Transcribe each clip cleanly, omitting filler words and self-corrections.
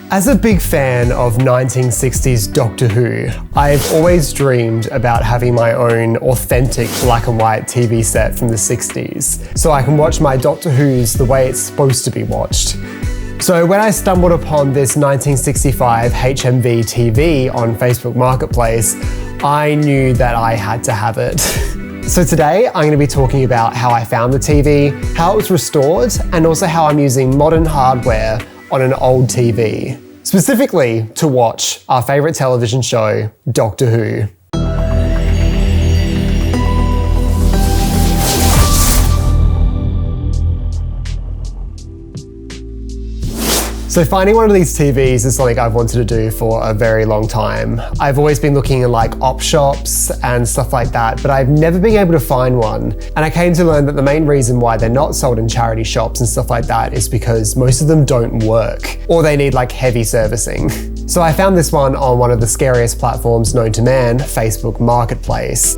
As a big fan of 1960s Doctor Who, I've always dreamed about having my own authentic black and white TV set from the 60s, so I can watch my Doctor Who's the way it's supposed to be watched. So when I stumbled upon this 1965 HMV TV on Facebook Marketplace, I knew that I had to have it. So today I'm going to be talking about how I found the TV, how it was restored, and also how I'm using modern hardware on an old TV, specifically to watch our favourite television show, Doctor Who. So finding one of these TVs is something I've wanted to do for a very long time. I've always been looking in like op shops and stuff like that, but I've never been able to find one. And I came to learn that the main reason why they're not sold in charity shops and stuff like that is because most of them don't work, or they need like heavy servicing. So I found this one on one of the scariest platforms known to man, Facebook Marketplace.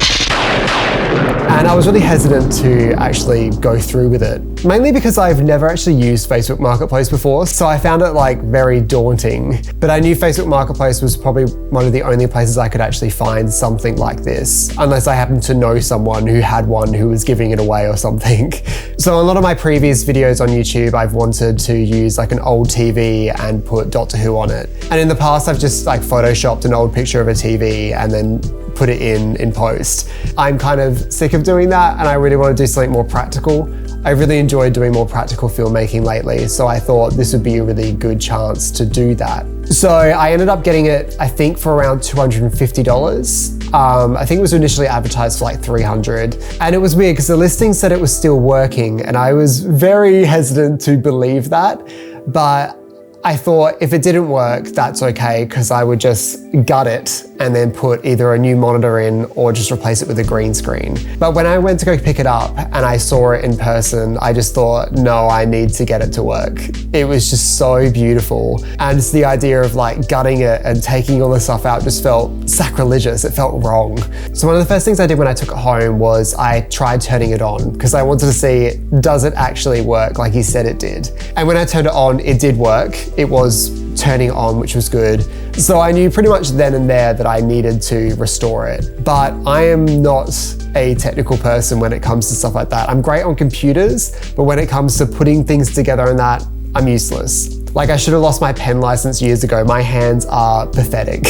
And I was really hesitant to actually go through with it, mainly because I've never actually used Facebook Marketplace before, so I found it like very daunting. But I knew Facebook Marketplace was probably one of the only places I could actually find something like this, unless I happened to know someone who had one who was giving it away or something. So a lot of my previous videos on YouTube, I've wanted to use like an old TV and put Doctor Who on it. And in the past, I've just like photoshopped an old picture of a TV and then put it in post. I'm kind of sick of doing that and I really want to do something more practical. I really enjoyed doing more practical filmmaking lately, so I thought this would be a really good chance to do that. So I ended up getting it, I think, for around $250. I think it was initially advertised for like $300. And it was weird because the listing said it was still working and I was very hesitant to believe that, but I thought if it didn't work, that's okay, because I would just gut it and then put either a new monitor in or just replace it with a green screen. But when I went to go pick it up and I saw it in person, I just thought, no, I need to get it to work. It was just so beautiful. And just the idea of like gutting it and taking all the stuff out just felt sacrilegious. It felt wrong. So one of the first things I did when I took it home was I tried turning it on because I wanted to see, does it actually work like he said it did? And when I turned it on, it did work. It was turning on, which was good. So I knew pretty much then and there that I needed to restore it. But I am not a technical person when it comes to stuff like that. I'm great on computers, but when it comes to putting things together and that, I'm useless. Like I should have lost my pen license years ago. My hands are pathetic.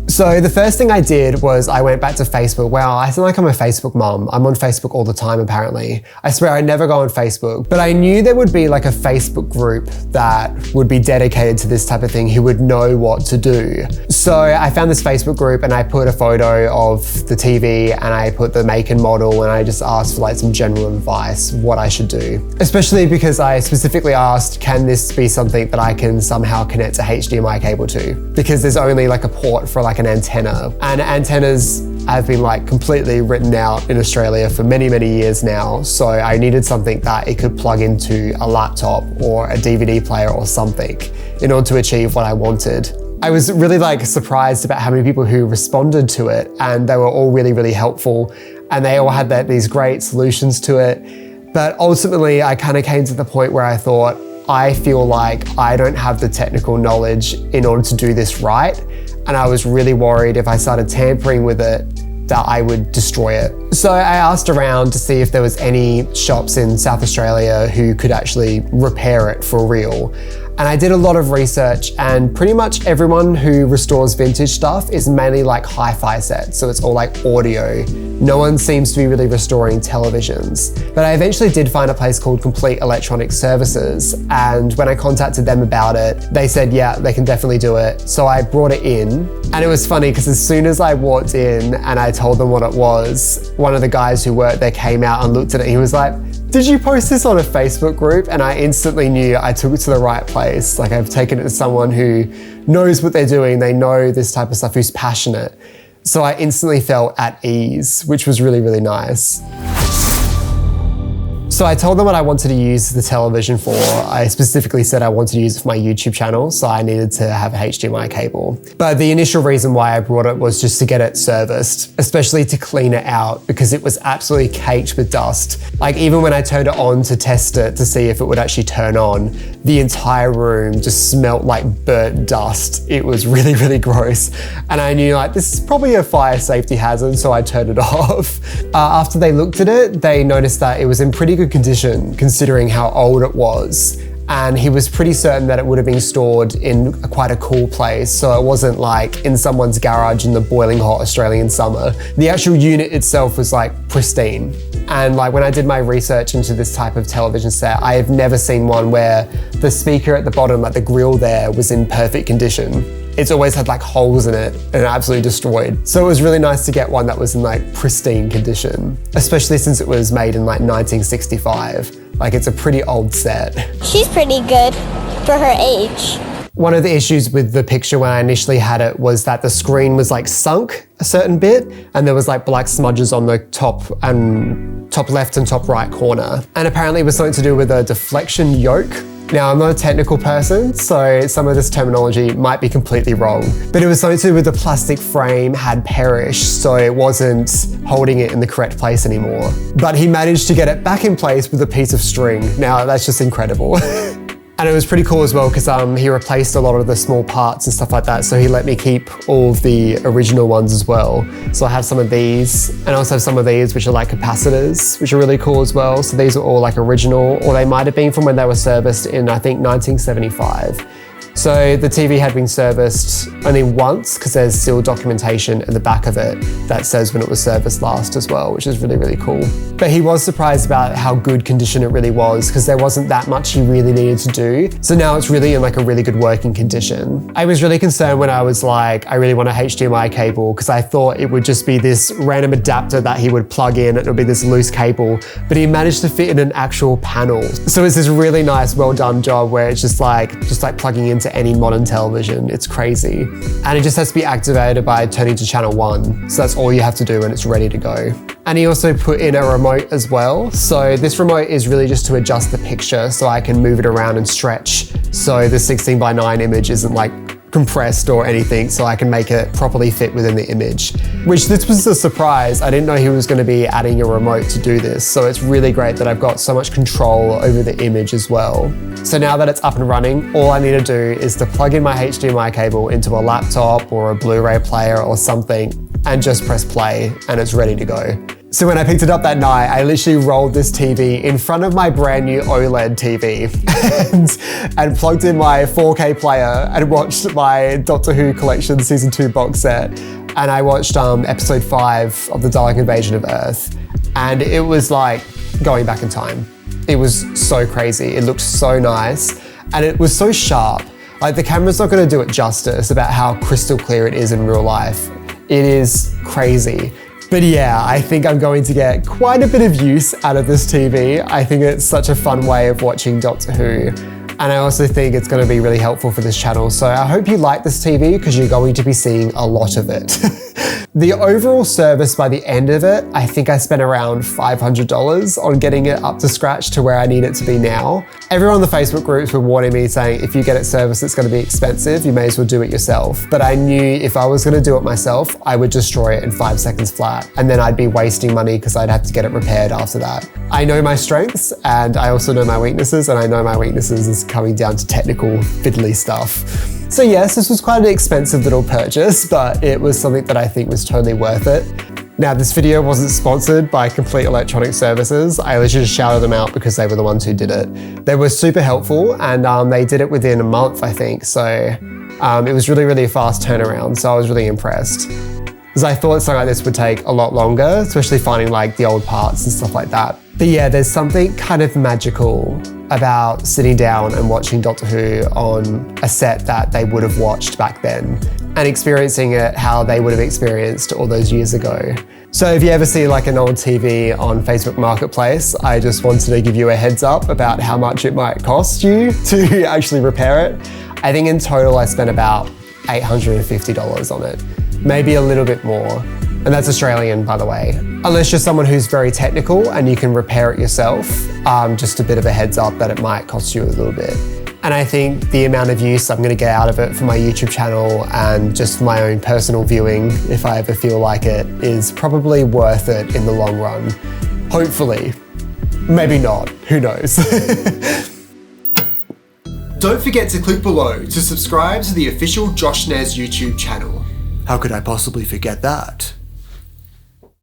So the first thing I did was I went back to Facebook. Wow, I sound like I'm a Facebook mum. I'm on Facebook all the time apparently. I swear I never go on Facebook, but I knew there would be like a Facebook group that would be dedicated to this type of thing who would know what to do. So I found this Facebook group and I put a photo of the TV and I put the make and model and I just asked for like some general advice, what I should do. Especially because I specifically asked, can this be something that I can somehow connect a HDMI cable to? Because there's only like a port for like an antenna, and antennas have been like completely written out in Australia for many years now, so I needed something that it could plug into a laptop or a DVD player or something in order to achieve what I wanted. I was really like surprised about how many people who responded to it, and they were all really helpful and they all had these great solutions to it. But ultimately I kind of came to the point where I thought, I feel like I don't have the technical knowledge in order to do this right. And I was really worried if I started tampering with it that I would destroy it. So I asked around to see if there was any shops in South Australia who could actually repair it for real. And I did a lot of research and pretty much everyone who restores vintage stuff is mainly like hi-fi sets. So it's all like audio. No one seems to be really restoring televisions. But I eventually did find a place called Complete Electronic Services. And when I contacted them about it, they said, yeah, they can definitely do it. So I brought it in. And it was funny because as soon as I walked in and I told them what it was, one of the guys who worked there came out and looked at it. He was like, did you post this on a Facebook group? And I instantly knew I took it to the right place. Like I've taken it to someone who knows what they're doing. They know this type of stuff, who's passionate. So I instantly felt at ease, which was really nice. So I told them what I wanted to use the television for. I specifically said I wanted to use it for my YouTube channel, so I needed to have a HDMI cable. But the initial reason why I brought it was just to get it serviced, especially to clean it out because it was absolutely caked with dust. Like even when I turned it on to test it to see if it would actually turn on, the entire room just smelt like burnt dust. It was really, really gross. And I knew like, this is probably a fire safety hazard, so I turned it off. After they looked at it, they noticed that it was in pretty good condition considering how old it was. And he was pretty certain that it would have been stored in quite a cool place, so it wasn't like in someone's garage in the boiling hot Australian summer. The actual unit itself was like pristine. And like when I did my research into this type of television set, I have never seen one where the speaker at the bottom, like the grill there, was in perfect condition. It's always had like holes in it and absolutely destroyed. So it was really nice to get one that was in like pristine condition, especially since it was made in like 1965. Like it's a pretty old set. She's pretty good for her age. One of the issues with the picture when I initially had it was that the screen was like sunk a certain bit and there was like black smudges on the top left and top right corner. And apparently it was something to do with a deflection yoke. Now, I'm not a technical person, so some of this terminology might be completely wrong, but it was something to do with the plastic frame had perished, so it wasn't holding it in the correct place anymore. But he managed to get it back in place with a piece of string. Now, that's just incredible. And it was pretty cool as well because he replaced a lot of the small parts and stuff like that, so he let me keep all of the original ones as well. So I have some of these, and I also have some of these which are like capacitors, which are really cool as well. So these are all like original, or they might have been from when they were serviced in, I think, 1975. So the TV had been serviced only once because there's still documentation in the back of it that says when it was serviced last as well, which is really, really cool. But he was surprised about how good condition it really was because there wasn't that much he really needed to do. So now it's really in like a really good working condition. I was really concerned when I was like, I really want a HDMI cable because I thought it would just be this random adapter that he would plug in and it would be this loose cable, but he managed to fit in an actual panel. So it's this really nice, well done job where it's just like plugging into any modern television. It's crazy. And it just has to be activated by turning to channel 1. So that's all you have to do and it's ready to go. And he also put in a remote as well. So this remote is really just to adjust the picture so I can move it around and stretch. So the 16:9 image isn't like compressed or anything, so I can make it properly fit within the image. Which this was a surprise. I didn't know he was going to be adding a remote to do this. So it's really great that I've got so much control over the image as well. So now that it's up and running, all I need to do is to plug in my HDMI cable into a laptop or a Blu-ray player or something and just press play and it's ready to go. So when I picked it up that night, I literally rolled this TV in front of my brand new OLED TV and plugged in my 4K player and watched my Doctor Who Collection Season 2 box set. And I watched episode 5 of the Dalek Invasion of Earth. And it was like going back in time. It was so crazy. It looked so nice and it was so sharp. Like the camera's not gonna do it justice about how crystal clear it is in real life. It is crazy. But yeah, I think I'm going to get quite a bit of use out of this TV. I think it's such a fun way of watching Doctor Who. And I also think it's going to be really helpful for this channel. So I hope you like this TV because you're going to be seeing a lot of it. The overall service by the end of it, I think I spent around $500 on getting it up to scratch to where I need it to be now. Everyone in the Facebook groups were warning me saying, if you get it serviced, it's going to be expensive. You may as well do it yourself. But I knew if I was going to do it myself, I would destroy it in 5 seconds flat. And then I'd be wasting money because I'd have to get it repaired after that. I know my strengths and I also know my weaknesses, and I know my weaknesses is coming down to technical fiddly stuff. So yes, this was quite an expensive little purchase, but it was something that I think was totally worth it. Now, this video wasn't sponsored by Complete Electronic Services. I literally just shouted them out because they were the ones who did it. They were super helpful and they did it within a month, I think. So it was really, really a fast turnaround. So I was really impressed. Because I thought something like this would take a lot longer, especially finding like the old parts and stuff like that. But yeah, there's something kind of magical about sitting down and watching Doctor Who on a set that they would have watched back then and experiencing it how they would have experienced all those years ago. So if you ever see like an old TV on Facebook Marketplace, I just wanted to give you a heads up about how much it might cost you to actually repair it. I think in total I spent about $850 on it. Maybe a little bit more. And that's Australian, by the way. Unless you're someone who's very technical and you can repair it yourself, just a bit of a heads up that it might cost you a little bit. And I think the amount of use I'm gonna get out of it for my YouTube channel and just for my own personal viewing, if I ever feel like it, is probably worth it in the long run. Hopefully. Maybe not, who knows? Don't forget to click below to subscribe to the official Josh Nez YouTube channel. How could I possibly forget that?